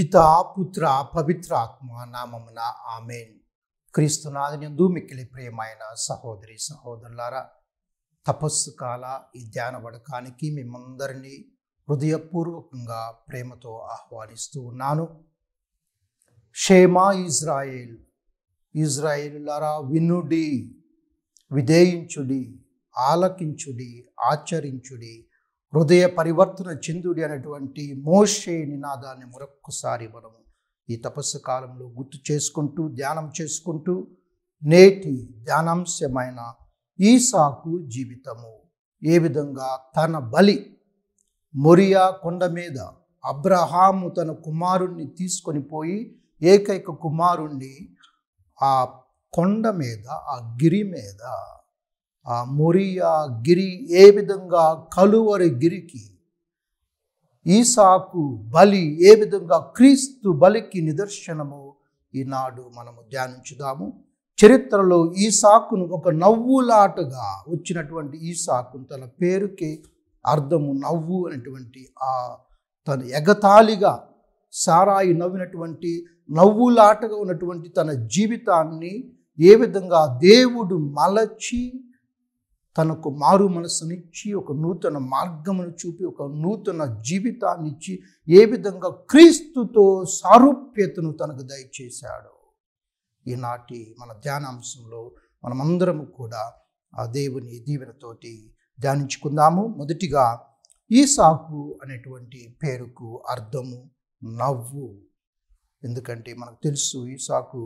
పితా పుత్ర పవిత్రాత్మ నామమున ఆమేన్. క్రీస్తునాథునందు మిక్కిలి ప్రియమైన సహోదరి సహోదరులారా, తపస్సు కాల ఈ ధ్యాన వడకానికి మిమ్మందరినీ హృదయపూర్వకంగా ప్రేమతో ఆహ్వానిస్తూ ఉన్నాను. షేమా ఇజ్రాయేల్, ఇజ్రాయేలులారా వినుడి, విధేయించుడి, ఆలకించుడి, ఆచరించుడి, హృదయ పరివర్తన చెందుడి అనేటువంటి మోషే నినాదాన్ని మరొక్కసారి మనము ఈ తపస్సు కాలంలో గుర్తు చేసుకుంటూ ధ్యానం చేసుకుంటూ నేటి ధ్యానాంశమైన ఈసాకు జీవితము ఏ విధంగా తన బలి మొరియా కొండ మీద అబ్రహాము తన కుమారుణ్ణి తీసుకొని పోయి ఏకైక కుమారుణ్ణి ఆ కొండ మీద ఆ గిరి మీద ఆ మొరియా గిరి ఏ విధంగా కలువరి గిరికి ఈసాకు బలి ఏ విధంగా క్రీస్తు బలికి నిదర్శనము ఈనాడు మనము ధ్యానించుదాము. చరిత్రలో ఈసాకును ఒక నవ్వులాటగా వచ్చినటువంటి ఈసాకును, తన పేరుకి అర్థము నవ్వు అనేటువంటి ఆ తన ఎగతాళిగా సారాయి నవ్వినటువంటి నవ్వులాటగా ఉన్నటువంటి తన జీవితాన్ని ఏ విధంగా దేవుడు మలచి తనకు మారు మనసునిచ్చి ఒక నూతన మార్గమును చూపి ఒక నూతన జీవితాన్ని ఇచ్చి ఏ విధంగా క్రీస్తుతో సారూప్యతను తనకు దయచేశాడు. ఈనాటి మన ధ్యానాంశంలో మనమందరము కూడా ఆ దేవుని దీవెనతోటి ధ్యానించుకుందాము. మొదటిగా ఈసాకు అనేటువంటి పేరుకు అర్థము నవ్వు. ఎందుకంటే మనకు తెలుసు ఈసాకు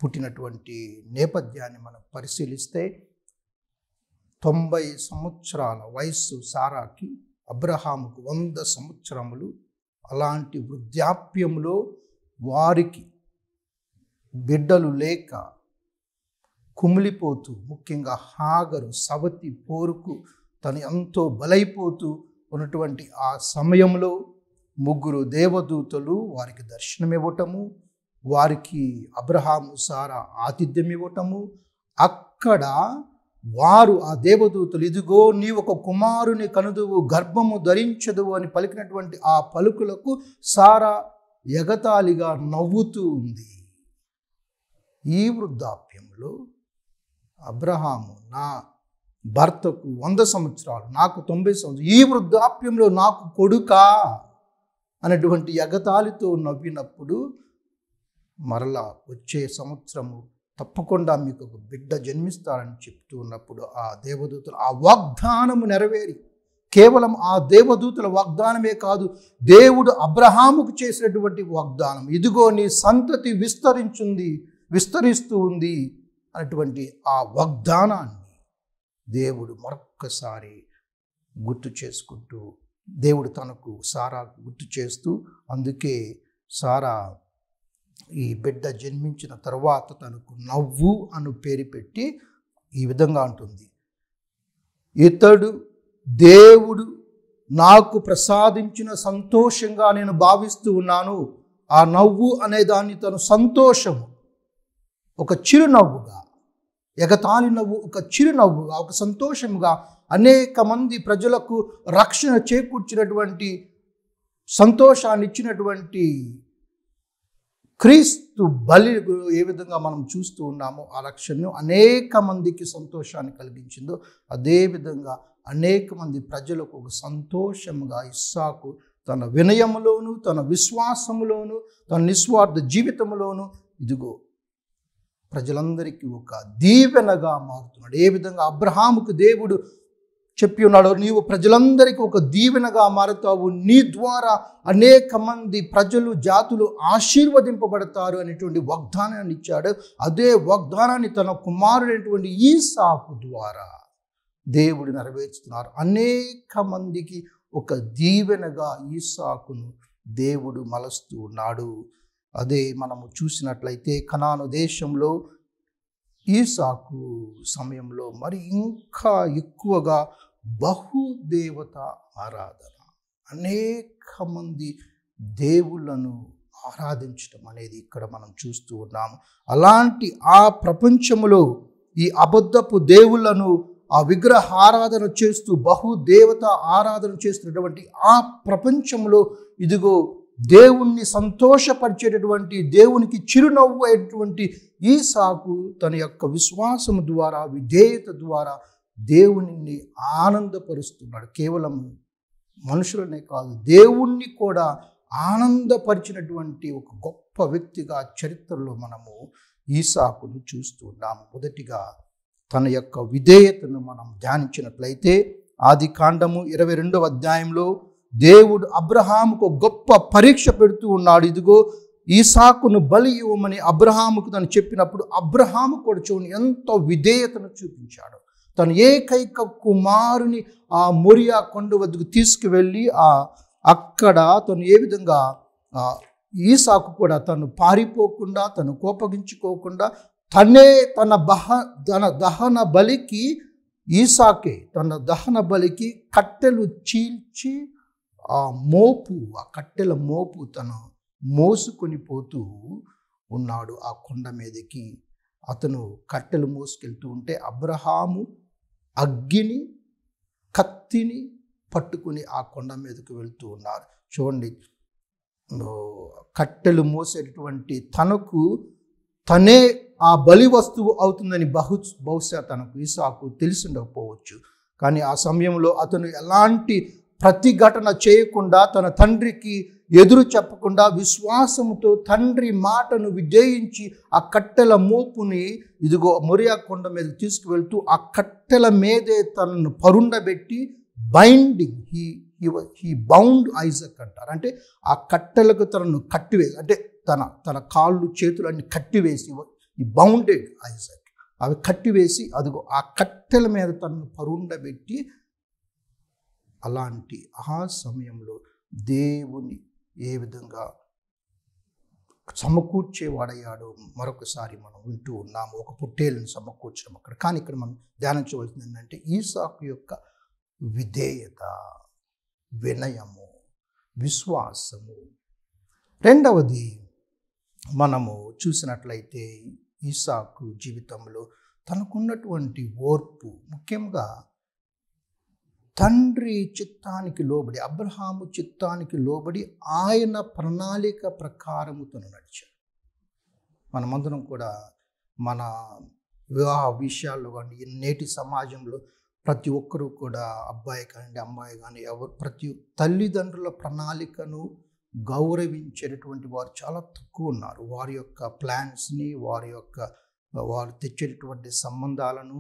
పుట్టినటువంటి నేపథ్యాన్ని మనం పరిశీలిస్తే 90 సంవత్సరాల వయస్సు సారాకి, అబ్రహాముకు 100 సంవత్సరములు. అలాంటి వృద్ధాప్యంలో వారికి బిడ్డలు లేక కుమిలిపోతూ, ముఖ్యంగా హాగరు సవతి పోరుకు తను ఎంతో బలైపోతూ ఉన్నటువంటి ఆ సమయంలో 3 దేవదూతలు వారికి దర్శనమివ్వటము, వారికి అబ్రహాము సారా ఆతిథ్యం ఇవ్వటము, అక్కడ వారు ఆ దేవదూతలు ఇదిగో నీ ఒక కుమారుని కనుదువు, గర్భము ధరించదువు అని పలికినటువంటి ఆ పలుకులకు సారా ఎగతాళిగా నవ్వుతూ ఉంది. ఈ వృద్ధాప్యంలో అబ్రహాము నా భర్తకు 100 సంవత్సరాలు, నాకు 90 సంవత్సరాలు, ఈ వృద్ధాప్యంలో నాకు కొడుకా అనేటువంటి ఎగతాళితో నవ్వినప్పుడు మరలా వచ్చే సంవత్సరము తప్పకుండా మీకు ఒక బిడ్డ జన్మిస్తారని చెప్తూ ఉన్నప్పుడు ఆ దేవదూతలు ఆ వాగ్దానము నెరవేరి, కేవలం ఆ దేవదూతల వాగ్దానమే కాదు, దేవుడు అబ్రహాముకు చేసినటువంటి వాగ్దానం, ఇదిగో నీ సంతతి విస్తరిస్తూ ఉంది అనేటువంటి ఆ వాగ్దానాన్ని దేవుడు మరొక్కసారి గుర్తు చేసుకుంటూ, దేవుడు తనకు సారాకు గుర్తు చేస్తూ, అందుకే సారా ఈ బిడ్డ జన్మించిన తర్వాత తనకు నవ్వు అను పేరు పెట్టి ఈ విధంగా అంటుంది, ఇతడు దేవుడు నాకు ప్రసాదించిన సంతోషంగా నేను భావిస్తూ ఉన్నాను. ఆ నవ్వు అనే దాన్ని తను సంతోషము, ఒక చిరునవ్వుగా, ఎగతాళి నవ్వు ఒక చిరునవ్వుగా, ఒక సంతోషముగా, అనేక మంది ప్రజలకు రక్షణ చేకూర్చినటువంటి, సంతోషాన్ని ఇచ్చినటువంటి క్రీస్తు బలి ఏ విధంగా మనం చూస్తూ ఉన్నామో ఆ రక్షణను అనేక మందికి సంతోషాన్ని కలిగించిందో అదేవిధంగా అనేక మంది ప్రజలకు ఒక సంతోషముగా ఇస్సాకు తన వినయములోను, తన విశ్వాసములోను, తన నిస్వార్థ జీవితంలోను ఇదిగో ప్రజలందరికీ ఒక దీవెనగా మారుతున్నాడు. ఏ విధంగా అబ్రహాముకు దేవుడు చెప్పి ఉన్నాడు, నీవు ప్రజలందరికీ ఒక దీవెనగా మారుతావు, నీ ద్వారా అనేక మంది ప్రజలు, జాతులు ఆశీర్వదింపబడతారు అనేటువంటి వాగ్దానాన్ని ఇచ్చాడు. అదే వాగ్దానాన్ని తన కుమారుడైనటువంటి ఈసాకు ద్వారా దేవుడు నెరవేర్చుతున్నారు. అనేక మందికి ఒక దీవెనగా ఈసాకును దేవుడు మలస్తూ ఉన్నాడు. అదే మనము చూసినట్లయితే కనాను దేశంలో ఈసాకు సమయంలో మరి ఇంకా ఎక్కువగా బహుదేవత ఆరాధన, అనేక మంది దేవుళ్ళను ఆరాధించడం అనేది ఇక్కడ మనం చూస్తూ ఉన్నాము. అలాంటి ఆ ప్రపంచంలో ఈ అబద్ధపు దేవుళ్ళను, ఆ విగ్రహ ఆరాధన చేస్తూ బహుదేవత ఆరాధన చేస్తున్నటువంటి ఆ ప్రపంచంలో ఇదిగో దేవుణ్ణి సంతోషపరిచేటటువంటి, దేవునికి చిరునవ్వు అయ్యేటువంటి ఈసాకు తన యొక్క విశ్వాసము ద్వారా, విధేయత ద్వారా దేవునిని ఆనందపరుస్తున్నాడు. కేవలం మనుషులనే కాదు, దేవుణ్ణి కూడా ఆనందపరిచినటువంటి ఒక గొప్ప వ్యక్తిగా చరిత్రలో మనము ఈసాకును చూస్తున్నాము. మొదటిగా తన యొక్క విధేయతను మనం ధ్యానించినట్లయితే ఆది కాండము 22వ అధ్యాయంలో దేవుడు అబ్రహాముకు గొప్ప పరీక్ష పెడుతూ ఉన్నాడు. ఇదిగో ఈసాకును బలి ఇవ్వమని అబ్రహాముకు తను చెప్పినప్పుడు అబ్రహాము కూడా చూడండి ఎంతో విధేయతను చూపించాడు. తన ఏకైక కుమారుని ఆ మొరియా కొండ వద్దకు తీసుకువెళ్ళి అక్కడ తను ఏ విధంగా ఈసాకు కూడా తను పారిపోకుండా, తను కోపగించుకోకుండా తనే తన దహన బలికి ఈసాకే తన దహన బలికి కట్టెలు చీల్చి ఆ కట్టెల మోపు తను మోసుకొని పోతూ ఉన్నాడు. ఆ కొండ మీదకి అతను కట్టెలు మోసుకెళ్తూ ఉంటే అబ్రహాము అగ్గిని, కత్తిని పట్టుకుని ఆ కొండ మీదకి వెళ్తూ ఉన్నారు. చూడండి, కట్టెలు మోసేటటువంటి తనే ఆ బలి వస్తువు అవుతుందని బహుశా తనకు ఈసాకు తెలిసి ఉండకపోవచ్చు. కానీ ఆ సమయంలో అతను ఎలాంటి ప్రతిఘటన చేయకుండా, తన తండ్రికి ఎదురు చెప్పకుండా విశ్వాసముతో తండ్రి మాటను విధేయించి ఆ కట్టెల మోపుని ఇదిగో మొరియా కొండ మీద తీసుకువెళ్తూ ఆ కట్టెల మీదే తనను పరుండబెట్టి బైండింగ్ హీ బౌండ్ ఐజాక్ అంటారు. అంటే ఆ కట్టెలకు తనను కట్టివేసి, అంటే తన కాళ్ళు చేతులన్నీ కట్టివేసి ఈ బౌండెడ్ ఐజాక్ అవి కట్టివేసి అదిగో ఆ కట్టెల మీద తనను పరుండబెట్టి, అలాంటి ఆ సమయంలో దేవుని ఏ విధంగా సమకూర్చేవాడయ్యాడో మరొకసారి మనం వింటూ ఉన్నాము. ఒక పొట్టేలుని సమకూర్చడం అక్కడ. కానీ ఇక్కడ మనం ధ్యానించవలసింది ఏంటంటే ఈసాకు యొక్క విధేయత, వినయము, విశ్వాసము. రెండవది మనము చూసినట్లయితే ఈసాకు జీవితంలో తనకున్నటువంటి ఓర్పు, ముఖ్యంగా తండ్రి చిత్తానికి లోబడి, అబ్రహాము చిత్తానికి లోబడి ఆయన ప్రణాళిక ప్రకారము తను నడిచాడు. మనమందరం కూడా మన వివాహ విషయాల్లో కానీ నేటి సమాజంలో ప్రతి ఒక్కరూ కూడా అబ్బాయి కానీ అమ్మాయి కానీ ప్రతి తల్లిదండ్రుల ప్రణాళికను గౌరవించేటటువంటి వారు చాలా తక్కువ ఉన్నారు. వారి యొక్క ప్లాన్స్ని, వారు తెచ్చేటటువంటి సంబంధాలను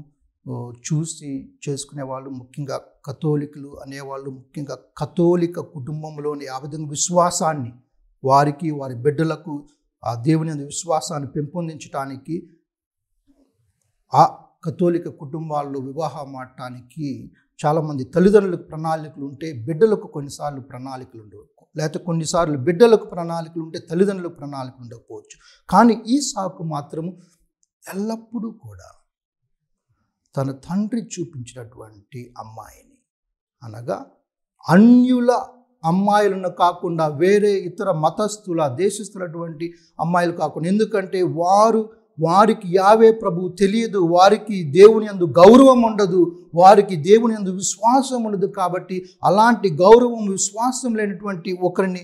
చూసి చేసుకునే వాళ్ళు, ముఖ్యంగా కథోలికులు అనేవాళ్ళు, ముఖ్యంగా కథోలిక కుటుంబంలోని ఆ విధంగా విశ్వాసాన్ని వారికి, వారి బిడ్డలకు ఆ దేవుని విశ్వాసాన్ని పెంపొందించడానికి ఆ కథోలిక కుటుంబాల్లో వివాహం ఆడటానికి చాలామంది తల్లిదండ్రులకు ప్రణాళికలు ఉంటే బిడ్డలకు కొన్నిసార్లు ప్రణాళికలు ఉండవు, లేకపోతే కొన్నిసార్లు బిడ్డలకు ప్రణాళికలు ఉంటే తల్లిదండ్రులకు ప్రణాళికలు ఉండకపోవచ్చు. కానీ ఈసాకు మాత్రం ఎల్లప్పుడూ కూడా తన తండ్రి చూపించినటువంటి అమ్మాయిని, అనగా అన్యుల అమ్మాయిలను కాకుండా, వేరే ఇతర మతస్థుల దేశస్థులటువంటి అమ్మాయిలు కాకుండా, ఎందుకంటే వారికి యావే ప్రభువు తెలియదు, వారికి దేవుని యందు గౌరవం ఉండదు, వారికి దేవుని యందు విశ్వాసం ఉండదు. కాబట్టి అలాంటి గౌరవం, విశ్వాసం లేనటువంటి ఒకరిని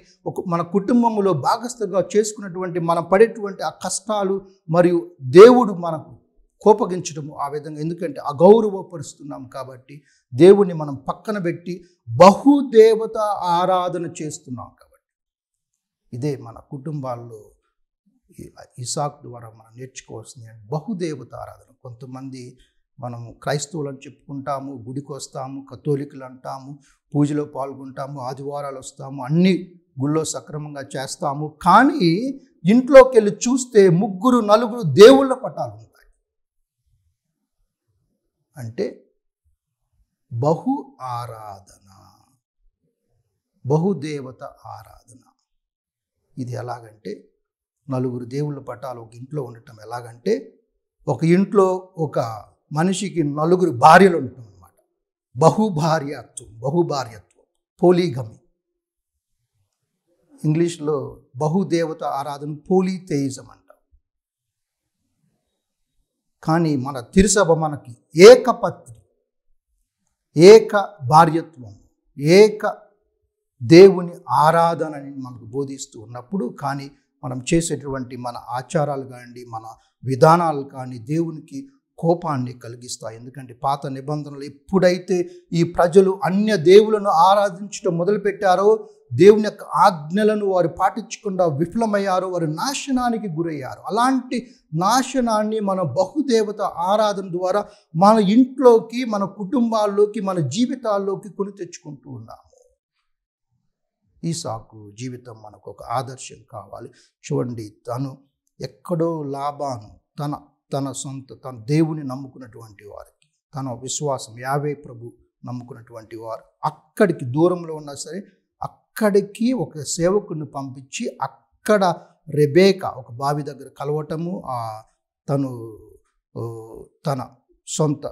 మన కుటుంబంలో భాగస్థులుగా చేసుకున్నటువంటి మనం పడేటువంటి ఆ కష్టాలు మరియు దేవుడు మనకు కోపగించడము ఆ విధంగా, ఎందుకంటే అగౌరవపరుస్తున్నాం కాబట్టి దేవుణ్ణి మనం పక్కన పెట్టి బహుదేవత ఆరాధన చేస్తున్నాం కాబట్టి. ఇదే మన కుటుంబాల్లో ఇసాకు ద్వారా మనం నేర్చుకోవాల్సింది బహుదేవత ఆరాధన. కొంతమంది మనము క్రైస్తవులను చెప్పుకుంటాము, గుడికి వస్తాము, కథోలికులు అంటాము, పూజలో పాల్గొంటాము, ఆదివారాలు వస్తాము, అన్ని గుళ్ళో సక్రమంగా చేస్తాము. కానీ ఇంట్లోకి వెళ్ళి చూస్తే 3, 4 దేవుళ్ళ పటాలు ఉంటాయి. అంటే బహు ఆరాధన, బహుదేవత ఆరాధన. ఇది ఎలాగంటే 4 దేవుళ్ళ పటాలు ఒక ఇంట్లో ఉండటం ఎలాగంటే, ఒక ఇంట్లో ఒక మనిషికి 4 భార్యలు ఉండటం అన్నమాట. బహుభార్యత్వం, పోలీగమి. ఇంగ్లీష్లో బహుదేవత ఆరాధన పోలీథెయిజం అంటాం. కానీ మన తిరుసభ మనకి ఏకపత్ని, ఏక భార్యత్వం, ఏక దేవుని ఆరాధనని మనకు బోధిస్తూ ఉన్నప్పుడు, కానీ మనం చేసేటువంటి మన ఆచారాలు కానీ మన విధానాలు కానీ దేవునికి కోపాన్ని కలిగిస్తాయి. ఎందుకంటే పాత నిబంధనలు ఎప్పుడైతే ఈ ప్రజలు అన్య దేవులను ఆరాధించడం మొదలుపెట్టారో, దేవుని యొక్క ఆజ్ఞలను వారు పాటించకుండా విఫలమయ్యారో, వారు నాశనానికి గురయ్యారు. అలాంటి నాశనాన్ని మన బహుదేవత ఆరాధన ద్వారా మన ఇంట్లోకి, మన కుటుంబాల్లోకి, మన జీవితాల్లోకి కొని తెచ్చుకుంటూ ఉన్నాము. ఈసాకు జీవితం మనకు ఒక ఆదర్శం కావాలి. చూడండి, తను ఎక్కడో లాబాను తన దేవుని నమ్ముకున్నటువంటి వారికి, తన విశ్వాసం యావే ప్రభు నమ్ముకున్నటువంటి వారు అక్కడికి దూరంలో ఉన్నా సరే అక్కడికి ఒక సేవకుని పంపించి అక్కడ రెబేకా ఒక బావి దగ్గర కలవటము, తను తన సొంత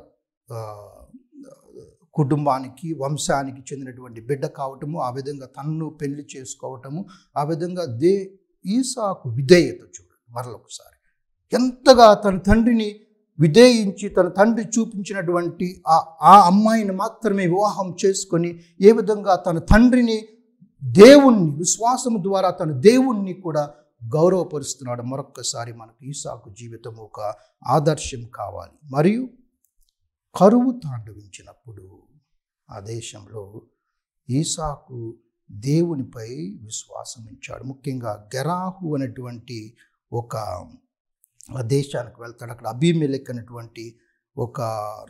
కుటుంబానికి వంశానికి చెందినటువంటి బిడ్డ కావటము, ఆ విధంగా తన్ను పెళ్లి చేసుకోవటము, ఆ విధంగా ఈసాకు విధేయత చూడండి మరొకసారి ఎంతగా తన తండ్రిని విధేయించి తన తండ్రి చూపించినటువంటి ఆ అమ్మాయిని మాత్రమే వివాహం చేసుకొని ఏ విధంగా తన తండ్రిని దేవుణ్ణి విశ్వాసము ద్వారా తన దేవుణ్ణి కూడా గౌరవపరుస్తున్నాడు. మరొక్కసారి మనకు ఈసాకు జీవితం ఒక ఆదర్శం కావాలి. మరియు కరువు తాండవించినప్పుడు ఆ దేశంలో ఈసాకు దేవునిపై విశ్వాసం ఉంచాడు. ముఖ్యంగా గెరాహు అనేటువంటి ఒక దేశానికి వెళ్తాడు. అక్కడ అబీమెలెకు అనేటువంటి ఒక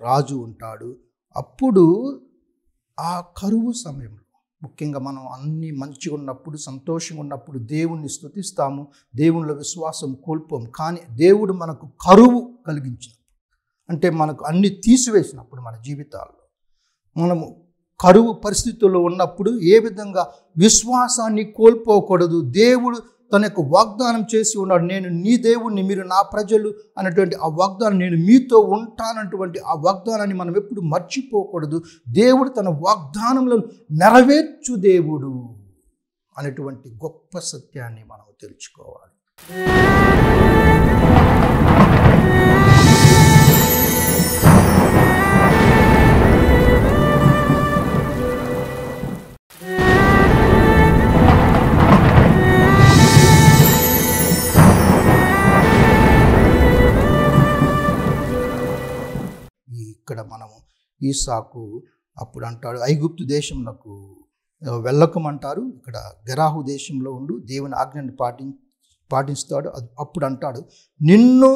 రాజు ఉంటాడు. అప్పుడు ఆ కరువు సమయంలో ముఖ్యంగా మనం అన్నీ మంచిగా ఉన్నప్పుడు, సంతోషంగా ఉన్నప్పుడు దేవుణ్ణి స్తుతిస్తాము, దేవునిలో విశ్వాసం కోల్పోము. కానీ దేవుడు మనకు కరువు కలిగించినప్పుడు, అంటే మనకు అన్ని తీసివేసినప్పుడు మన జీవితాల్లో మనము కరువు పరిస్థితుల్లో ఉన్నప్పుడు ఏ విధంగా విశ్వాసాన్ని కోల్పోకూడదు. దేవుడు తన యొక్క వాగ్దానం చేసి ఉన్నాడు, నేను నీ దేవుణ్ణి, మీరు నా ప్రజలు అనేటువంటి ఆ వాగ్దానం, నేను మీతో ఉంటానటువంటి ఆ వాగ్దానాన్ని మనం ఎప్పుడు మర్చిపోకూడదు. దేవుడు తన వాగ్దానంలో నెరవేర్చు దేవుడు అనేటువంటి గొప్ప సత్యాన్ని మనం తెలుసుకోవాలి. ఇక్కడ మనము ఈసాకు అప్పుడు అంటాడు, ఐగుప్తు దేశంలోకి వెళ్ళకమంటారు, ఇక్కడ గెరాహు దేశంలో ఉండు, దేవుని ఆజ్ఞని పాటిస్తాడు. అప్పుడు అంటాడు, నిన్ను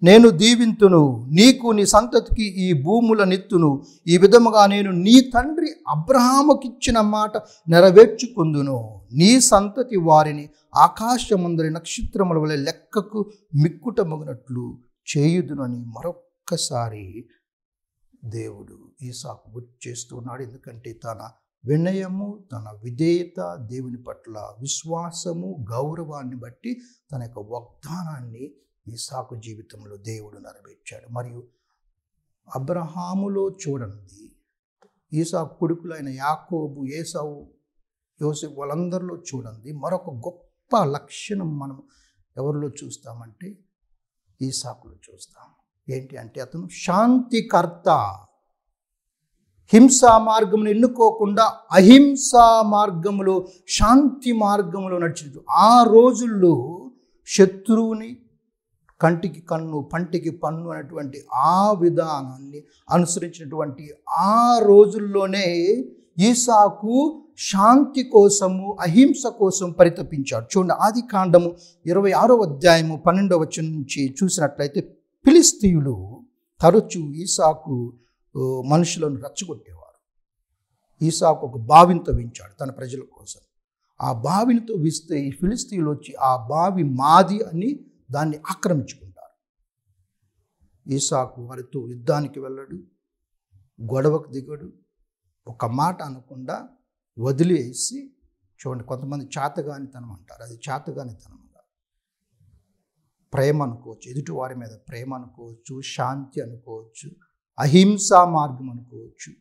నేను దీవింతును, నీకు నీ సంతతికి ఈ భూములనిత్తును, ఈ విధముగా నేను నీ తండ్రి అబ్రహాముకిచ్చిన మాట నెరవేర్చుకుందును, నీ సంతతి వారిని ఆకాశమందరి నక్షత్రముల వలె లెక్కకు మిక్కుటమగినట్లు చేయుదునని మరొక్కసారి దేవుడు ఈసాకు గుర్తు చేస్తున్నాడు. ఎందుకంటే తన వినయము, తన విధేయత, దేవుని పట్ల విశ్వాసము, గౌరవాన్ని బట్టి తన యొక్క వాగ్దానాన్ని ఈసాకు జీవితంలో దేవుడు నెరవేర్చాడు. మరియు అబ్రహాములో చూడండి, ఈసాకు కొడుకులైన యాకోబు, ఏసావు, యోసేపు వాళ్ళందరిలో చూడండి మరొక గొప్ప లక్షణం మనం ఎవరిలో చూస్తామంటే ఈసాకులో చూస్తాం. ఏంటి అంటే అతను శాంతికర్త. హింసా మార్గమును ఎన్నుకోకుండా అహింసా మార్గములో, శాంతి మార్గంలో నడిచినట్టు. ఆ రోజుల్లో శత్రువుని కంటికి కన్ను, పంటికి పన్ను అనేటువంటి ఆ విధానాన్ని అనుసరించినటువంటి ఆ రోజుల్లోనే ఈసాకు శాంతి కోసము, అహింస కోసం పరితపించాడు. చూడండి, ఆదికాండము 26వ అధ్యాయము 12వ వచనం నుంచి చూసినట్లయితే, ఫిలిస్తీయులు తరచూ ఈసాకు మనుషులను రచ్చగొట్టేవారు. ఈసాకు ఒక బావిని తవ్వించాడు తన ప్రజల కోసం. ఆ బావిని తవ్విస్తే ఈ ఫిలిస్తీయులు వచ్చి ఆ బావి మాది అని దాన్ని ఆక్రమించుకుంటారు. ఈసాకు వారితో యుద్ధానికి వెళ్ళడు, గొడవకు దిగడు, ఒక మాట అనకుండా వదిలేసి, చూడండి కొంతమంది చాతగానితనం అంటారు, అది చాతగానితనం. ప్రేమ అనుకోవచ్చు, ఎదుటి వారి మీద ప్రేమ అనుకోవచ్చు, శాంతి అనుకోవచ్చు, అహింసా మార్గం అనుకోవచ్చు,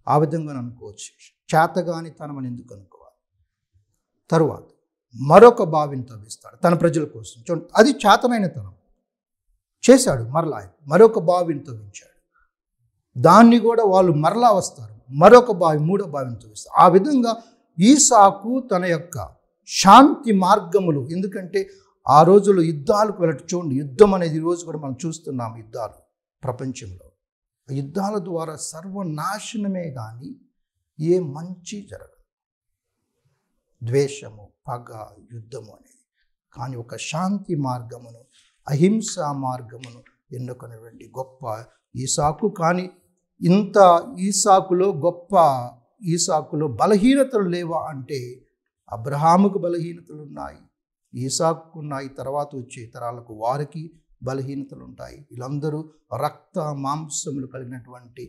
ఆ విధంగా అనుకోవచ్చు. చేతగానితనం అని ఎందుకు అనుకోవాలి? తరువాత మరొక బావిని తవ్విస్తాడు తన ప్రజల కోసం. చూడండి, అది చేతనైనతనం చేశాడు. మరలా మరొక బావిని తవ్వించాడు, దాన్ని కూడా వాళ్ళు మరలా వస్తారు, మరొక బావి, మూడో బావిని తవ్విస్తారు. ఆ విధంగా ఈసాకు తన యొక్క శాంతి మార్గములు, ఎందుకంటే ఆ రోజుల్లో యుద్ధాలకు వెళ్ళటం చూడండి, యుద్ధం అనేది ఈరోజు కూడా మనం చూస్తున్నాం. యుద్ధాలు ప్రపంచంలో యుద్ధాల ద్వారా సర్వనాశనమే కానీ ఏ మంచి జరగదు. ద్వేషము, పగ, యుద్ధము అనేది. కానీ ఒక శాంతి మార్గమును, అహింసా మార్గమును ఎన్నుకున్నటువంటి గొప్ప ఈసాకు. కానీ ఇంత ఈసాకులో బలహీనతలు లేవా అంటే అబ్రహాముకు బలహీనతలు ఉన్నాయి, ఈసాకు ఉన్నాయి, తర్వాత వచ్చే తరాలకు వారికి బలహీనతలు ఉంటాయి. వీళ్ళందరూ రక్త మాంసములు కలిగినటువంటి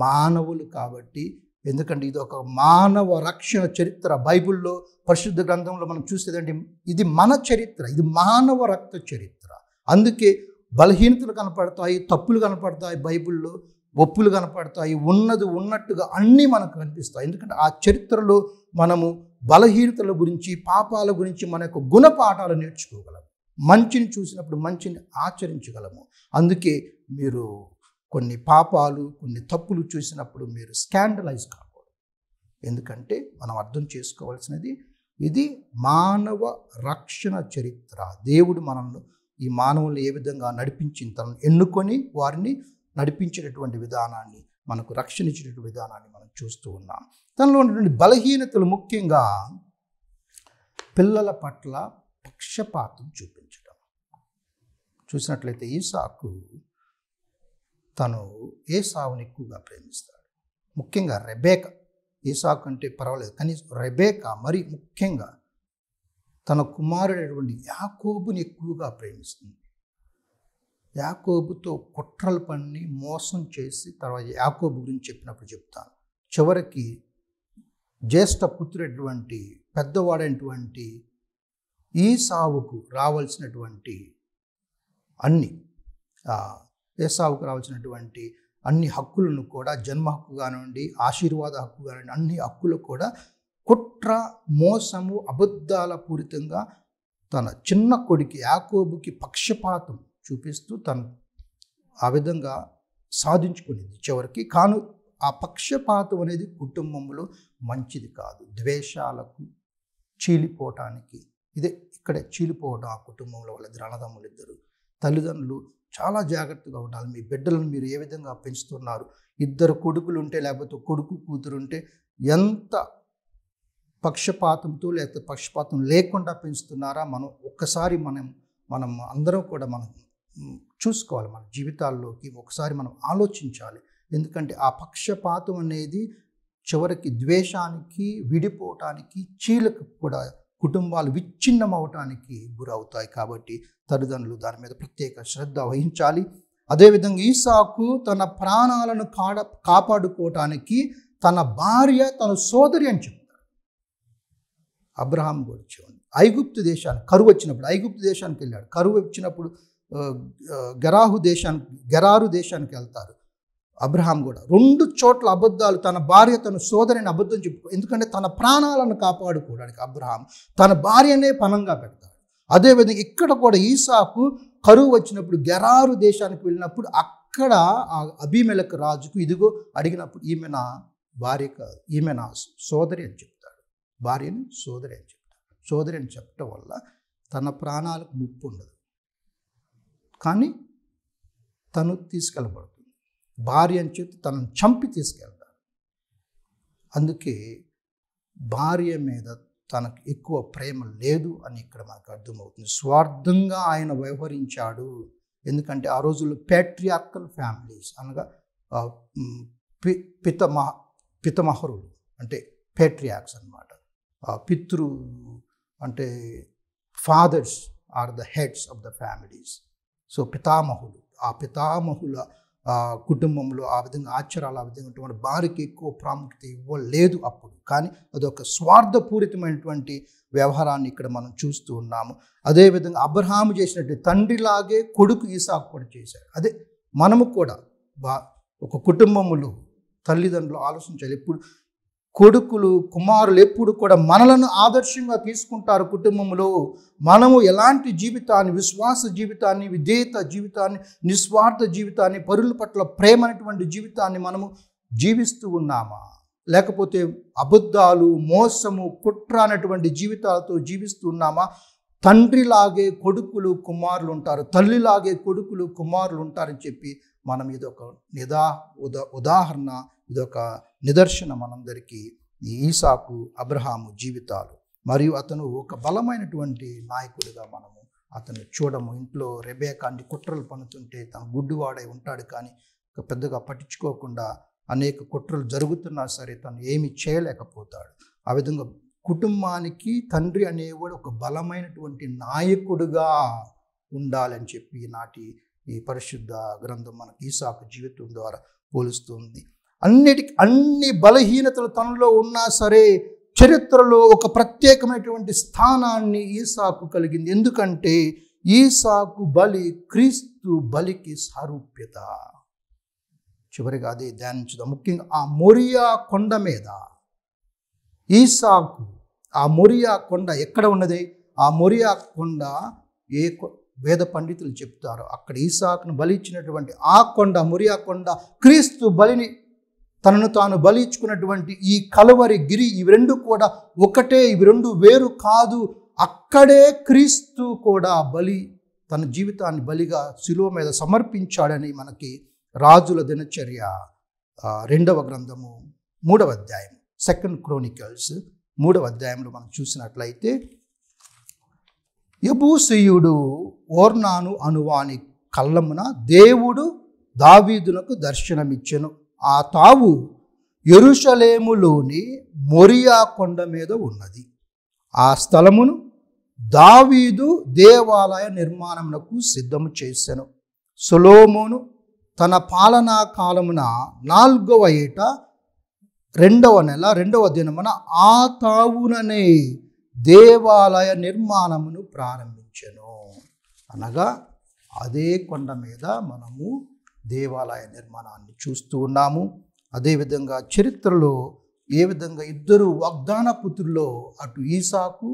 మానవులు కాబట్టి, ఎందుకంటే ఇది ఒక మానవ రక్షణ చరిత్ర. బైబిల్లో పరిశుద్ధ గ్రంథంలో మనం చూసేదంటే ఇది మన చరిత్ర, ఇది మానవ రక్త చరిత్ర. అందుకే బలహీనతలు కనపడతాయి, తప్పులు కనపడతాయి బైబిల్లో, ఒప్పులు కనపడతాయి, ఉన్నది ఉన్నట్టుగా అన్నీ మనకు కనిపిస్తాయి. ఎందుకంటే ఆ చరిత్రలో మనము బలహీనతల గురించి, పాపాల గురించి మన యొక్క గుణపాఠాలు నేర్చుకోగలము. మంచిని చూసినప్పుడు మంచిని ఆచరించగలము. అందుకే మీరు కొన్ని పాపాలు, కొన్ని తప్పులు చూసినప్పుడు మీరు స్కాండలైజ్ కాకూడదు. ఎందుకంటే మనం అర్థం చేసుకోవాల్సినది ఇది మానవ రక్షణ చరిత్ర. దేవుడు మనల్ని, ఈ మానవుల్ని ఏ విధంగా నడిపించిన, తనను ఎన్నుకొని వారిని నడిపించేటటువంటి విధానాన్ని, మనకు రక్షణ ఇచ్చేటటువంటి విధానాన్ని మనం చూస్తూ ఉన్నాం. తనలో ఉన్నటువంటి బలహీనతలు ముఖ్యంగా పిల్లల పట్ల పక్షపాతం చూపించడం. చూసినట్లయితే ఈసాకు తను ఏసావుని ఎక్కువగా ప్రేమిస్తాడు. ముఖ్యంగా రెబేకా, ఈసాకు అంటే పర్వాలేదు కానీ రెబేకా మరి ముఖ్యంగా తన కుమారుడైనటువంటి యాకోబుని ఎక్కువగా ప్రేమిస్తుంది. యాకోబుతో కుట్రలు పన్ని మోసం చేసి, తర్వాత యాకోబు గురించి చెప్పినప్పుడు చెప్తాను. చివరికి జ్యేష్ఠ పుత్రుడైనటువంటి పెద్దవాడైనటువంటి ఈసావుకు రావాల్సినటువంటి ఏసావుకు రావాల్సినటువంటి అన్ని హక్కులను కూడా, జన్మ హక్కు కానివ్వండి, ఆశీర్వాద హక్కు కానివ్వండి, అన్ని హక్కులు కూడా కుట్ర, మోసము, అబద్ధాల పూరితంగా తన చిన్న కొడుకు యాకోబుకి పక్షపాతం చూపిస్తూ తను ఆ విధంగా సాధించుకునేది చివరికి. కాను ఆ పక్షపాతం అనేది కుటుంబంలో మంచిది కాదు. ద్వేషాలకు, చీలిపోవటానికి, ఇక్కడే చీలిపోవడం ఆ కుటుంబంలో. వాళ్ళిద్దరు అన్నదమ్ములు, ఇద్దరు తల్లిదండ్రులు చాలా జాగ్రత్తగా ఉండాలి. మీ బిడ్డలను మీరు ఏ విధంగా పెంచుతున్నారు? ఇద్దరు కొడుకులు ఉంటే, లేకపోతే కొడుకు కూతురు ఉంటే ఎంత పక్షపాతంతో లేకపోతే పక్షపాతం లేకుండా పెంచుతున్నారా? ఒక్కసారి మనం అందరం కూడా మనం చూసుకోవాలి. మన జీవితాల్లోకి ఒకసారి మనం ఆలోచించాలి. ఎందుకంటే ఆ పక్షపాతం అనేది చివరికి ద్వేషానికి, విడిపోవటానికి, చీలకు కూడా కుటుంబాలు విచ్ఛిన్నం అవటానికి గురవుతాయి. కాబట్టి తల్లిదండ్రులు దాని మీద ప్రత్యేక శ్రద్ధ వహించాలి. అదేవిధంగా ఈసాకు తన ప్రాణాలను కాపాడుకోవటానికి తన భార్య, తన సోదరి అని చెప్తాడు. అబ్రహాం కూడా చూడండి, ఐగుప్తు దేశానికి కరువు వచ్చినప్పుడు ఐగుప్తు దేశానికి వెళ్ళాడు. కరువు వచ్చినప్పుడు గెరారు దేశానికి వెళ్తారు. అబ్రహాం కూడా 2 చోట్ల అబద్ధాలు, తన భార్య, తన సోదరిని అబద్ధం చెప్పుకో, ఎందుకంటే తన ప్రాణాలను కాపాడుకోవడానికి అబ్రహాం తన భార్యనే పణంగా పెడతాడు. అదేవిధంగా ఇక్కడ కూడా ఈసాకు కరువు వచ్చినప్పుడు గెరారు దేశానికి వెళ్ళినప్పుడు అక్కడ ఆ అబీమెలెకు రాజుకు ఇదిగో అడిగినప్పుడు ఈమె నా భార్య కాదు, ఈమె నా సోదరి అని చెప్తాడు. భార్యని సోదరి అని చెప్తాడు. సోదరి అని చెప్పడం వల్ల తన ప్రాణాలకు ముప్పు ఉండదు, కానీ తను తీసుకెళ్ళబడుతుంది. భార్య అని చెప్పి తనను చంపి తీసుకెళ్తాడు. అందుకే భార్య మీద తనకు ఎక్కువ ప్రేమ లేదు అని ఇక్కడ మనకు అర్థమవుతుంది. స్వార్థంగా ఆయన వ్యవహరించాడు. ఎందుకంటే ఆ రోజుల్లో ప్యాట్రియార్కల్ ఫ్యామిలీస్ అనగా పితమహరులు అంటే ప్యాట్రియార్క్స్ అన్నమాట. పితృ అంటే fathers are the heads of the families. So పితామహులు, ఆ పితామహుల కుటుంబంలో ఆ విధంగా ఆచారాలు, ఆ విధంగా భార్యకి ఎక్కువ ప్రాముఖ్యత ఇవ్వలేదు అప్పుడు. కానీ అదొక స్వార్థపూరితమైనటువంటి వ్యవహారాన్ని ఇక్కడ మనం చూస్తూ ఉన్నాము. అదేవిధంగా అబ్రహాము చేసినట్టు తండ్రిలాగే కొడుకు ఈసాకు కూడా చేశాడు. అదే మనము కూడా ఒక కుటుంబములు, తల్లిదండ్రులు ఆలోచించాలి. ఎప్పుడు కొడుకులు, కుమారులు ఎప్పుడు కూడా మనలను ఆదర్శంగా తీసుకుంటారు. కుటుంబంలో మనము ఎలాంటి జీవితాన్ని, విశ్వాస జీవితాన్ని, విధేయత జీవితాన్ని, నిస్వార్థ జీవితాన్ని, పరుల పట్ల ప్రేమ అనేటువంటి జీవితాన్ని మనము జీవిస్తూ ఉన్నామా? లేకపోతే అబద్ధాలు, మోసము, కుట్ర అనేటువంటి జీవితాలతో జీవిస్తున్నామా? తండ్రిలాగే కొడుకులు కుమారులు ఉంటారు, తల్లిలాగే కొడుకులు కుమారులు ఉంటారని చెప్పి మనం ఇదొక ఉదాహరణ, ఇదొక నిదర్శనం మనందరికీ. ఈ ఈసాకు, అబ్రహాము జీవితాలు. మరియు అతను ఒక బలమైనటువంటి నాయకుడిగా మనము అతను చూడము. ఇంట్లో రెబేకా అన్ని కుట్రలు పన్నుతుంటే తను గుడ్డివాడై ఉంటాడు, కానీ పెద్దగా పట్టించుకోకుండా అనేక కుట్రలు జరుగుతున్నా సరే తను ఏమి చేయలేకపోతాడు. ఆ విధంగా కుటుంబానికి తండ్రి అనేవాడు ఒక బలమైనటువంటి నాయకుడుగా ఉండాలని చెప్పి నాటి ఈ పరిశుద్ధ గ్రంథం మనకి ఈసాకు జీవితం ద్వారా పోలుస్తుంది. అన్ని బలహీనతలు తనలో ఉన్నా సరే చరిత్రలో ఒక ప్రత్యేకమైనటువంటి స్థానాన్ని ఈసాకు కలిగింది. ఎందుకంటే ఈసాకు బలి క్రీస్తు బలికి సారూప్యత. చివరిగా అదే ధ్యానించుదాం. ముఖ్యంగా ఆ మోరియా కొండ మీద ఈసాకు, ఆ మోరియా కొండ ఎక్కడ ఉన్నది? ఆ మోరియా కొండ వేద పండితులు చెప్తారు, అక్కడ ఈసాకును బలి ఇచ్చినటువంటి ఆ కొండ, మోరియా కొండ, క్రీస్తు బలిని తనను తాను బలి ఇచ్చుకున్నటువంటి ఈ కలువరి గిరి, ఇవి రెండు కూడా ఒకటే, ఇవి రెండు వేరు కాదు. అక్కడే క్రీస్తు కూడా తన జీవితాన్ని బలిగా శిలువ మీద సమర్పించాడని మనకి రాజుల దినచర్య 2వ గ్రంథము 3వ అధ్యాయం, 2 క్రోనికల్స్ 3వ అధ్యాయంలో మనం చూసినట్లయితే, యెబూసీయుడు ఓర్నాను అనువాని కళ్ళమున దేవుడు దావీదునకు దర్శనమిచ్చెను. ఆ తావు యెరూషలేములోని మోరియా కొండ మీద ఉన్నది. ఆ స్థలమును దావీదు దేవాలయ నిర్మాణమునకు సిద్ధము చేసెను. సొలొమోను తన పాలనా కాలమున 4వ ఏట 2వ నెల 2వ దినమున ఆ తావుననే దేవాలయ నిర్మాణమును ప్రారంభించెను. అనగా అదే కొండ మీద మనము దేవాలయ నిర్మాణాన్ని చూస్తూ ఉన్నాము. అదేవిధంగా చరిత్రలో ఏ విధంగా ఇద్దరు వాగ్దాన పుత్రుల్లో, అటు ఈసాకు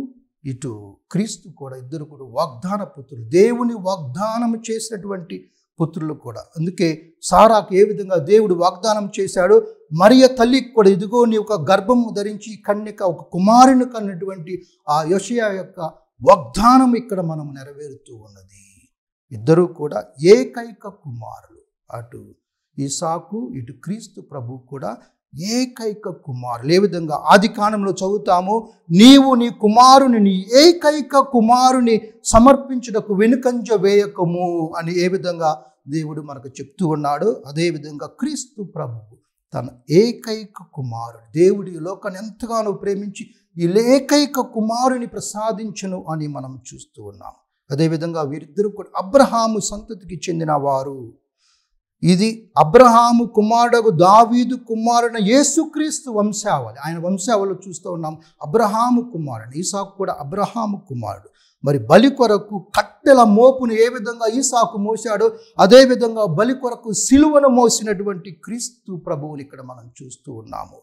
ఇటు క్రీస్తు కూడా, ఇద్దరు కూడా వాగ్దాన పుత్రులు, దేవుని వాగ్దానం చేసినటువంటి పుత్రులు కూడా. అందుకే సారాకు ఏ విధంగా దేవుడు వాగ్దానం చేశాడో, మరియ తల్లికి కూడా ఇదిగో నీ ఒక గర్భము ధరించి కన్యక ఒక కుమారుని కన్నటువంటి ఆ యోషియా యొక్క వాగ్దానం ఇక్కడ మనం నెరవేరుతూ ఉన్నది. ఇద్దరు కూడా ఏకైక కుమారులు, అటు ఈసాకు ఇటు క్రీస్తు ప్రభు కూడా ఏకైక కుమారులు. ఏ విధంగా ఆది కాండంలో చదువుతాము, నీవు నీ కుమారుని, నీ ఏకైక కుమారుని సమర్పించుటకు వెనుకంజ వేయకము అని ఏ విధంగా దేవుడు మనకు చెప్తూ ఉన్నాడు. అదేవిధంగా క్రీస్తు ప్రభు తన ఏకైక కుమారుడు, దేవుడి లోకాన్ని ఎంతగానో ప్రేమించి ఈ ఏకైక కుమారుని ప్రసాదించను అని మనం చూస్తూ ఉన్నాం. అదేవిధంగా వీరిద్దరూ కూడా అబ్రహాము సంతతికి చెందిన వారు. ఇది అబ్రహాము కుమారుడు దావీదు కుమారుడు యేసుక్రీస్తు వంశావళి. ఆయన వంశావళిలో చూస్తూ ఉన్నాం. అబ్రహాము కుమారుడు, ఈసాకు కూడా అబ్రహాము కుమారుడు. మరి బలి కొరకు కట్టెల మోపును ఏ విధంగా ఈసాకు మోసాడో, అదేవిధంగా బలి కొరకు సిలువను మోసినటువంటి క్రీస్తు ప్రభువుని ఇక్కడ మనం చూస్తూ ఉన్నాము.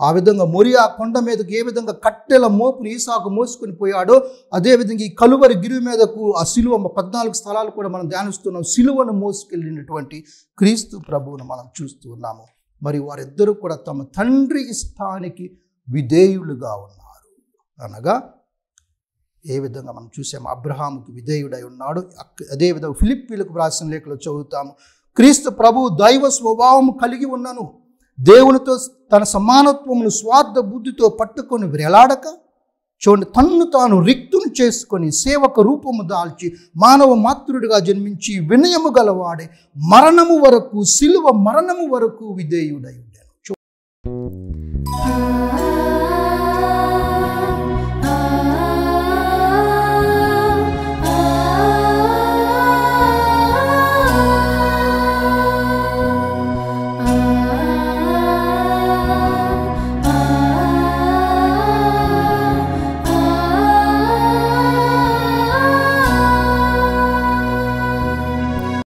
ఆ విధంగా మోరియా కొండ మీదకు ఏ విధంగా కట్టెల మోపుని ఈసాకు మోసుకొని పోయాడో, అదేవిధంగా ఈ కలువరి గిరి మీదకు ఆ సిలువ 14 స్థలాలు కూడా మనం ధ్యానిస్తున్నాం. సిలువను మోసుకెళ్ళినటువంటి క్రీస్తు ప్రభువును మనం చూస్తూ ఉన్నాము. మరి వారిద్దరూ కూడా తమ తండ్రి ఇష్టానికి విధేయులుగా ఉన్నారు. అనగా ఏ విధంగా మనం చూసాము, అబ్రహాముకి విధేయుడై ఉన్నాడు. అదేవిధంగా ఫిలిప్పీలకు వ్రాసిన లేఖలో చదువుతాము, క్రీస్తు ప్రభువు దైవ స్వభావం కలిగి ఉన్నను, దేవునితో తన సమానత్వమును స్వార్థ బుద్ధితో పట్టుకొని వేలాడక, చూడండి, తన్ను తాను రిక్తును చేసుకొని సేవక రూపము దాల్చి మానవ మాతృడిగా జన్మించి వినయము గలవాడే మరణము వరకు, సిలువ మరణము వరకు విధేయుడై